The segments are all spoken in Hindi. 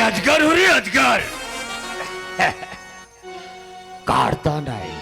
अजगर हूँ रे अजगर। काटता नहीं,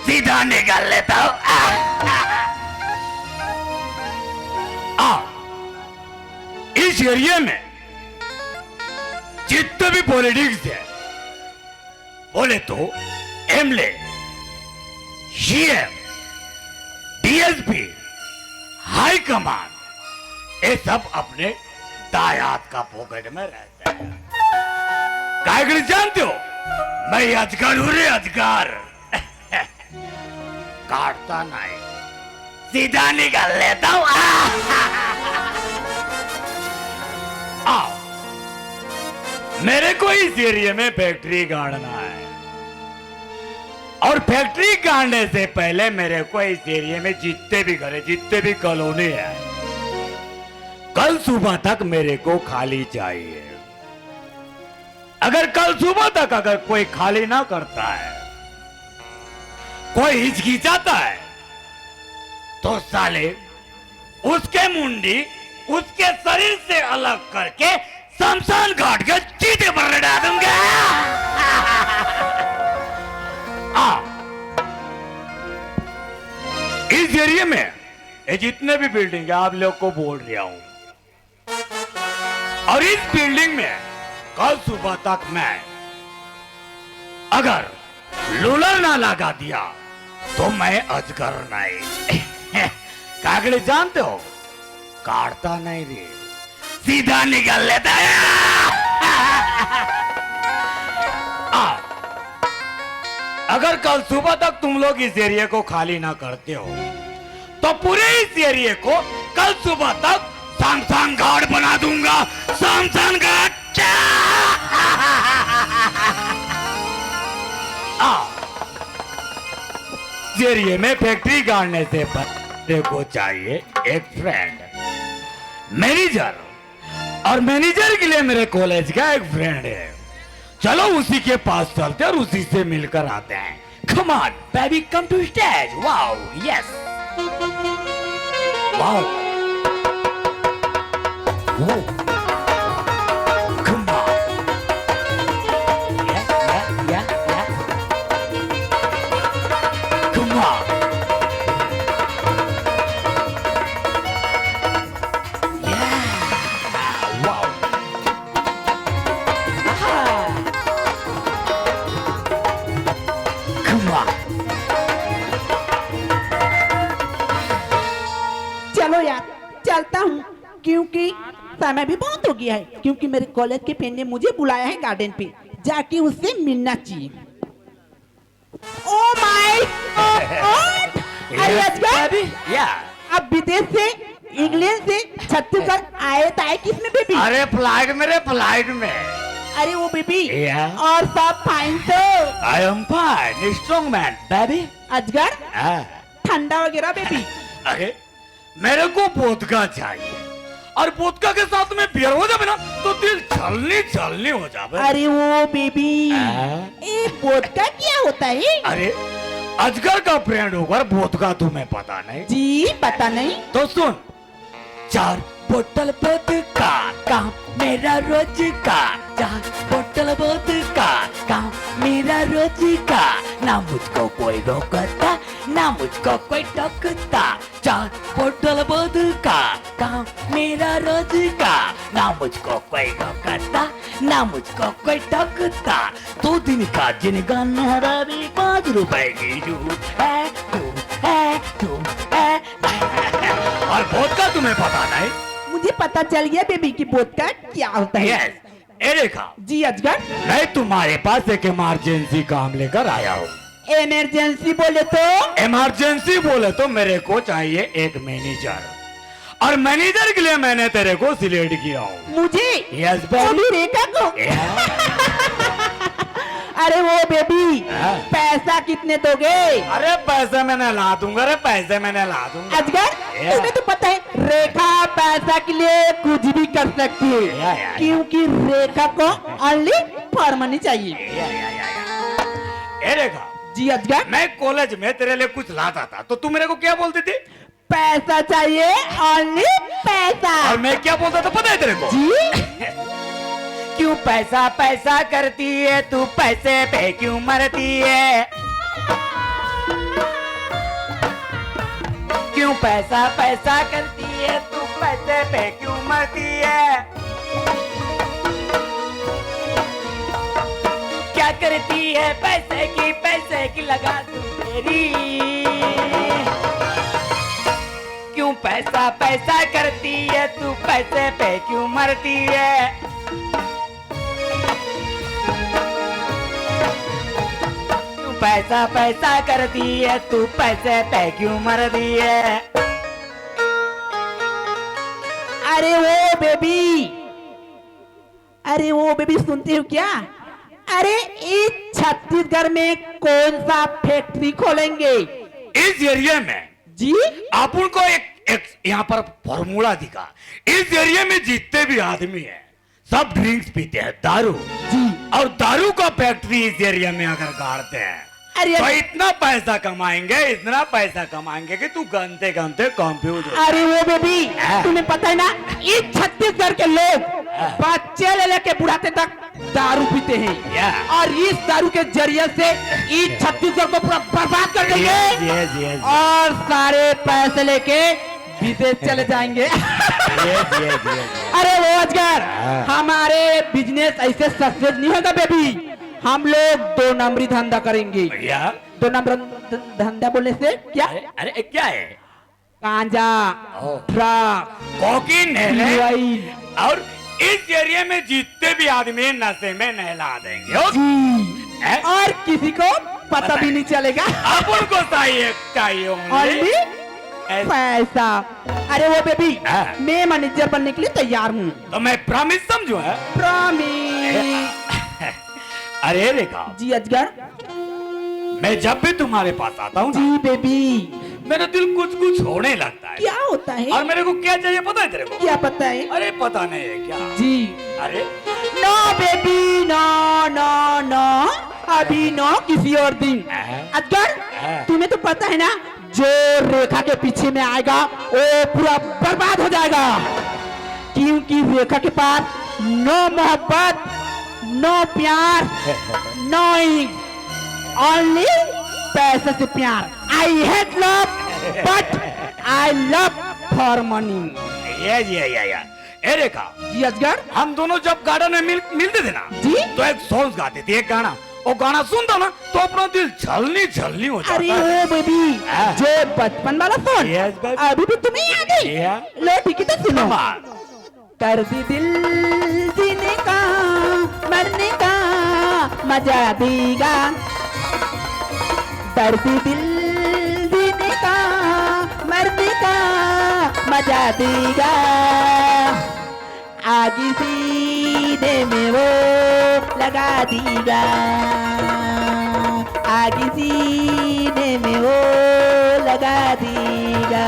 सीधा निकाल लेता हूँ। इस एरिया में जितने भी पॉलिटिक्स है, बोले तो MLA, CM, DSP, high command, ये सब अपने दायाद का पॉकेट में रहते हैं। काहे जानते हो, मैं अजगर हूँ रे अजगर। काटता नहीं, सीधा निकाल लेता हूँ। मेरे को इस एरिया में फैक्ट्री गाड़ना है, और फैक्ट्री गाड़ने से पहले मेरे को इस एरिया में जितने भी घर है, जितने भी कॉलोनी है, कल सुबह तक मेरे को खाली चाहिए। अगर कल सुबह तक अगर कोई खाली ना करता है, कोई हिचकिचाता है, तो साले उसके मुंडी उसके शरीर से अलग करके शमशान घाट के चीते पर लड़ा दूंगा। इस एरिया में ये जितने भी बिल्डिंग है, आप लोग को बोल रहा हूं, और इस बिल्डिंग में कल सुबह तक मैं अगर लूलर ना लगा दिया तो मैं अजगर नहीं। कागड़े जानते हो, काटता नहीं रे, सीधा निकल लेता है। अगर कल सुबह तक तुम लोग इस एरिया को खाली ना करते हो, तो पूरे इस एरिया को कल सुबह तक शमशान घाट बना दूंगा। शमशान घाट। एरिया में फैक्ट्री गाड़ने से पहले को चाहिए एक फ्रेंड, मैनेजर, और मैनेजर के लिए मेरे कॉलेज का एक फ्रेंड है। चलो उसी के पास चलते और उसी से मिलकर आते हैं। Come on, baby, come to stage. Wow, yes. Wow. Whoa. Come on. Yeah. Come on. चलो यार, चलता हूँ, क्योंकि समय भी बहुत हो गया है। क्योंकि मेरे कॉलेज के फ्रेंड ने मुझे बुलाया है गार्डन पे, जाके उससे मिलना चाहिए। Oh my God! अरे अजगर, अब विदेश से, इंग्लैंड से छत्तीसगढ़ आए ताए किसमें बेबी? अरे फ्लाइट में रे, फ्लाइट में। अरे वो बेबी, और सब फाइन तो? I am fine, strong man baby. अजगर, ठंडा वगैरह बेबी? अरे मेरे को वोदका चाहिए, और वोदका के साथ में बियर हो जाए ना तो दिल छलनी हो जाए। अरे वो बेबी, ये वोदका क्या होता है? अरे अजगर का फ्रेंड होकर वोदका तुम्हें पता नहीं? जी पता नहीं। तो सुन, 4 बोतल वोदका का मेरा रोजगार, 4 बोतल वोदका का मेरा रोजगार, ना मुझको कोई रोकता, ना मुझको कोई टोकता। 4 बोतल वोदका का मेरा रोजगार, ना मुझको कोई रोकता, ना मुझको कोई टोकता। 2 दिन का जिनगान हरारी 5 रुपए की झूठ है, तुम है। और वोदका तुम्हें पता नहीं? मुझे पता चल गया बेबी की वोदका क्या होता है। यस, ये देखा। जी अजगर, मैं तुम्हारे पास एक इमरजेंसी काम लेकर आया हूँ। इमरजेंसी बोले तो? इमरजेंसी बोले तो मेरे को चाहिए एक मैनेजर, और मैनेजर के लिए मैंने तेरे को सिलेक्ट किया हूँ। मुझे? यस बेबी, रेखा को? अरे वो बेबी, पैसा कितने दोगे? अरे पैसे मैंने ला दूंगा रे, पैसे मैंने ला दूंगा। अजगर, तुम्हें तो पता है रेखा पैसा के लिए कुछ भी कर सकती है, क्योंकि रेखा को ओनली फॉर मनी चाहिए। ये रेखा जी अजगर, मैं कॉलेज में तेरे लिए कुछ लाता था, तो तू मेरे को क्या बोलती थी? पैसा चाहिए, ओनली पैसा। और मैं क्या बोलता था पता है तेरे को? जी क्यों पैसा पैसा करती है तू, पैसे पे क्यों मरती है? क्यों पैसा पैसा करती है तू, पैसे पे क्यों मरती है? क्या करती है पैसे की लगा तू तेरी? क्यों पैसा पैसा करती है तू, पैसे पे क्यों मरती है? क्यों पैसा पैसा करती है तू, पैसे पे क्यों मरती है? अरे वो बेबी सुनते हो क्या? अरे इस छत्तीसगढ़ में कौन सा फैक्ट्री खोलेंगे? इस एरिया में जी अपन को एक यहाँ पर फॉर्मूला दिखा। इस एरिया में जितने भी आदमी हैं सब ड्रिंक्स पीते हैं, दारू जी। और दारू का फैक्ट्री इस एरिया में अगर गाड़ते हैं अरे तो इतना पैसा कमाएंगे कि तू गनते गनते कंफ्यूज हो। अरे वो बेबी तुम्हें पता है ना, इस छत्तीसगढ़ के लोग बच्चे ले लेके बुढ़ाते तक दारू पीते हैं और इस दारू के जरिए से इस छत्तीसगढ़ को पूरा बर्बाद कर देंगे और सारे पैसे लेके विदेश चले जाएंगे। अरे वो अजगर, हमारे बिजनेस ऐसे सक्सेस नहीं होगा बेबी। हम लोग 2 नंबरी धंधा करेंगे। 2 नंबर धंधा बोलने से क्या? अरे क्या है? गांजा, ड्रग, कोकीन हेरोइन और इस एरिया में जितने भी आदमी नशे में नहला देंगे जी। और किसी को पता भी नहीं चलेगा। अब उनको चाहिए ओनली पैसा। अरे वो बेबी, मैं मैनेजर बनने के लिए तैयार हूँ। तो मैं प्रॉमिस समझू है? प्रॉमिस। अरे रेखा जी अजगर, मैं जब भी तुम्हारे पास आता हूँ जी बेबी, मेरा दिल कुछ कुछ होने लगता है। क्या होता है? और मेरे को क्या चाहिए पता है तेरे को? क्या पता है? अरे पता नहीं है क्या? जी। अरे no baby, no no no, अभी नो, किसी और दिन। अजगर, तुम्हें तो पता है ना, जो रेखा के पीछे में आएगा वो पूरा बर्बाद हो जाएगा, क्योंकि रेखा के पास नो मोहब्बत, नो प्यार, नो ओनली पैसे से प्यार। I hate love but I love for money. ए रेखा जी अजगर, हम दोनों जब गार्डन में मिलते थे ना जी, तो एक सॉन्ग गाते थे, एक गाना। वो गाना सुनता ना तो अपना दिल छलनी हो जाता अरे है। ओ बेबी, जो बचपन वाला सॉन्ग, Yes, baby. अभी भी तुम्हें याद है? लो ठीक है, तो सुनो। कर दी दिल जीने का, मरने का मजा देगा, दर्द दिल जीने का, मरने का मजा देगा, आग सीने में वो लगा देगा, आग सीने में वो लगा देगा,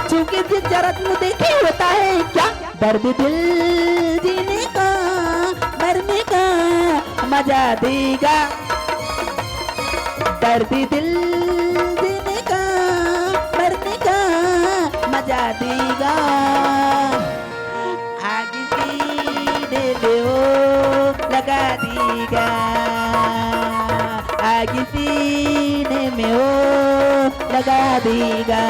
चूंकि जिस जरूरत में देखे होता है क्या, दर्द दिल जीने का, मरने का मजा देगा, दर्द दिल जीने का, मरने का मजा देगा, आग सीने में वो लगा देगा, आग सीने में वो लगा देगा।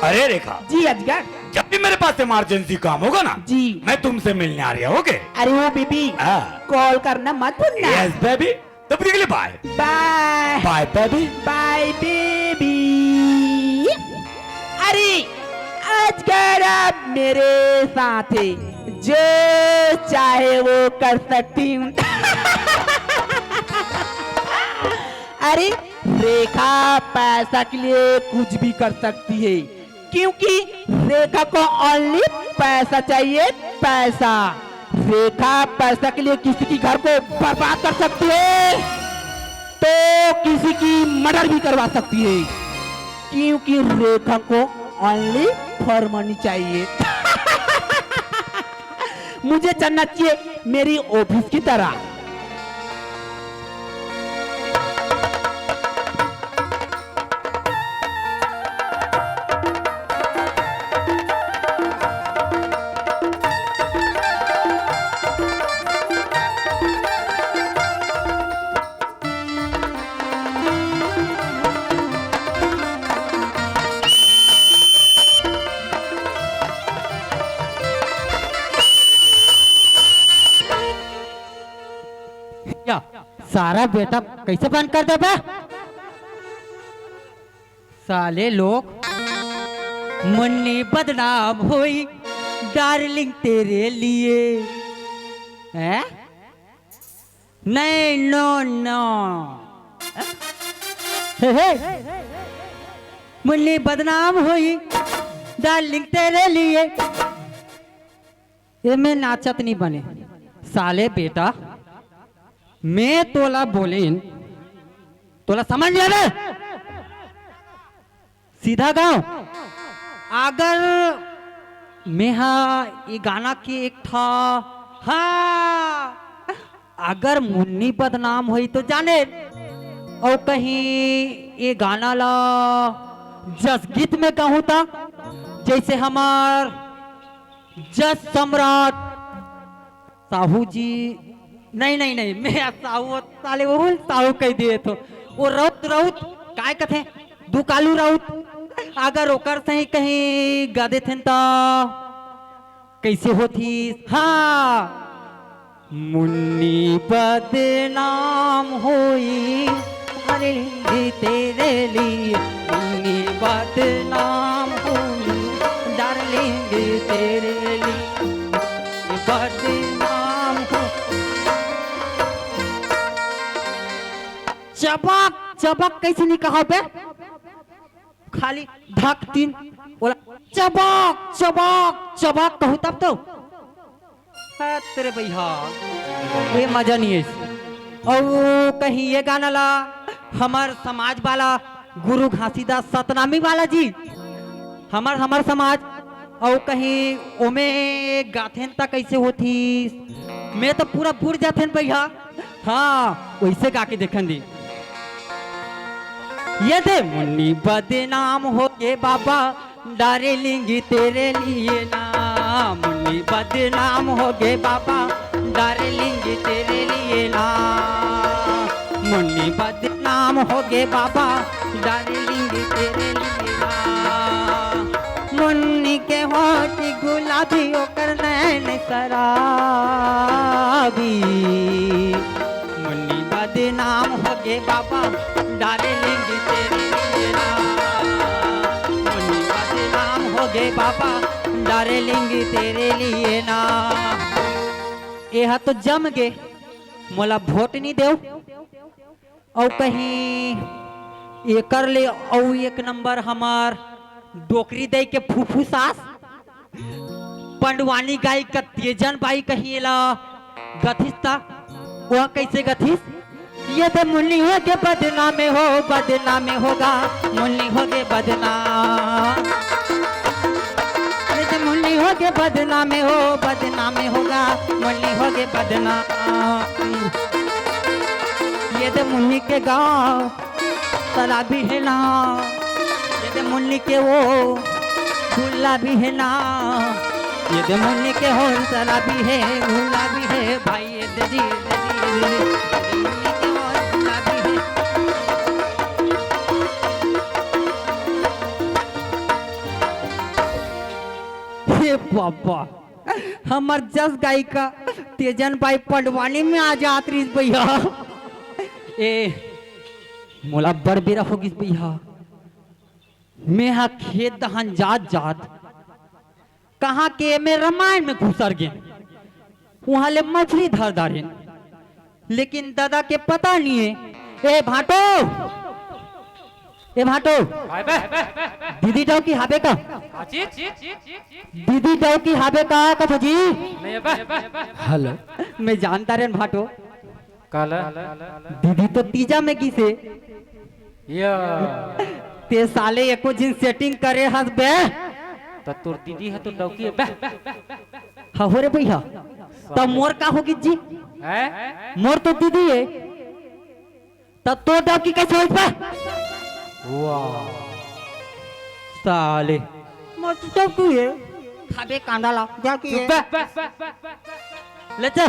अरे रेखा जी अजगर, जब भी मेरे पास इमरजेंसी काम होगा ना जी, मैं तुमसे मिलने आ रही हूँ। ओके? अरे वो बेबी, कॉल करना मत भूलना। यस बेबी, तब के लिए bye bye bye baby, bye baby. अरे अजगर अब मेरे साथ है, जो चाहे वो कर सकती हूँ। अरे रेखा पैसा के लिए कुछ भी कर सकती है, क्योंकि रेखा को ओनली पैसा चाहिए, पैसा। रेखा पैसा के लिए किसी की घर को बर्बाद कर सकती है तो किसी की मर्डर भी करवा सकती है, क्योंकि रेखा को ओनली फॉर मनी चाहिए। मुझे चलना चाहिए मेरी ऑफिस की तरह। क्या सारा बेटा कैसे बंद कर दे बे? साले लोग मुन्नी बदनाम हुई डार्लिंग तेरे लिए है? नहीं, नो नो, मुन्नी बदनाम हुई डार्लिंग तेरे लिए। ये मैं नाचत नहीं बने साले बेटा। मैं तोला बोले तोला समझ लिया ना? सीधा गाँव अगर मैं ये गाना के एक था, हाँ अगर मुन्नी बदनाम हुई तो जाने, और कहीं ये गाना ला जस गीत में कहूँ था, जैसे हमार जस सम्राट साहू जी, नहीं नहीं नहीं, मैं साहू साले वो साहू कह दिए तो वो राउत राउत काय कथे दुकालू राउत, अगर ओकर सही कहीं गादे थे तो कैसे होती? हाँ, मुन्नी बदनाम होई अरे तेरे लिए, मुन्नी बदनाम होई डार्लिंग तेरे लिए, बदनाम हो। चबक चबक कैसे नहीं कहा बे? खाली धक तीन बोला चबक चबक चबक कहूँ तब तो तेरे भैया ये मजा नहीं है। और कहीं ये गाना ला हमार समाज वाला गुरु घासीदास सतनामी वाला जी, हमार समाज, और कहीं ओमे गाथेन तक कैसे होती, मैं तो पूरा बुर जाते भैया। हाँ वैसे गा के देखन दी। ये दे मुन्नी बदनाम हो के बाबा डार्लिंग तेरे लिए ना, मुन्नी बदनाम हो गए बाबा डार्लिंग तेरे लिए ना, मुन्नी बदनाम हो गए बाबा डार्लिंग तेरे लिए ना, मुन्नी के होठ गुलाबी होकर नैन शराबी, मुन्नी बदनाम हो गए बाबा डार्लिंग तेरे लिए ना, मुन्नी बदनाम हो गए बाबा डार्लिंग तेरे लिए ना। यह तो जम गे मोला वोट नहीं देव, और कहीं ये कर ले, और एक नंबर हमार डोकरी दे के फूफू सास पंडवानी गाय का तेजन बाई कहीं ला गथिस था, वह कैसे गथिस? ये तो मुन्नी हो के बदनाम हो, बदनाम होगा मुन्नी हो के बदनाम, मुन्नी हो के बदनाम हो, बदनाम होगा मुन्नी हो के बदनाम। ये तो मुन्नी के गाँव तला भी है ना, ये तो मुन्नी के वो झूला भी है ना, ये तो मुन्नी के हो तला भी है झूला भी है भाई, ये दजी मुन्नी के हो झूला भी है। हे बाबा हमार जस गायिका तेजन बाई पंडवानी में आ जात रही भैया। ए मोला बड़ बेरा होगी भैया, मैं हा खेत दहन जात जात कहाँ के मैं रामायण में घुसर गए, वहां ले मछली धर दारे, लेकिन दादा के पता नहीं है। ए भाटो, ए भाटो, दीदी जाओ की हाबे का दीदी जाओ की हाबे का कथो जी हेलो मैं जानता रे भाटो काला दीदी तो तीजा में की से या ते साले एको जिन सेटिंग करे हस बे तो तोर दीदी है तो डौकी है बे हाँ हो रे भैया तब मोर का होगी जी हैं मोर तो दीदी है तब तो डौकी कैसे हो बे वाह साले मोर तो डौकी है खाबे कांदा ला जा की चुप बे ले जा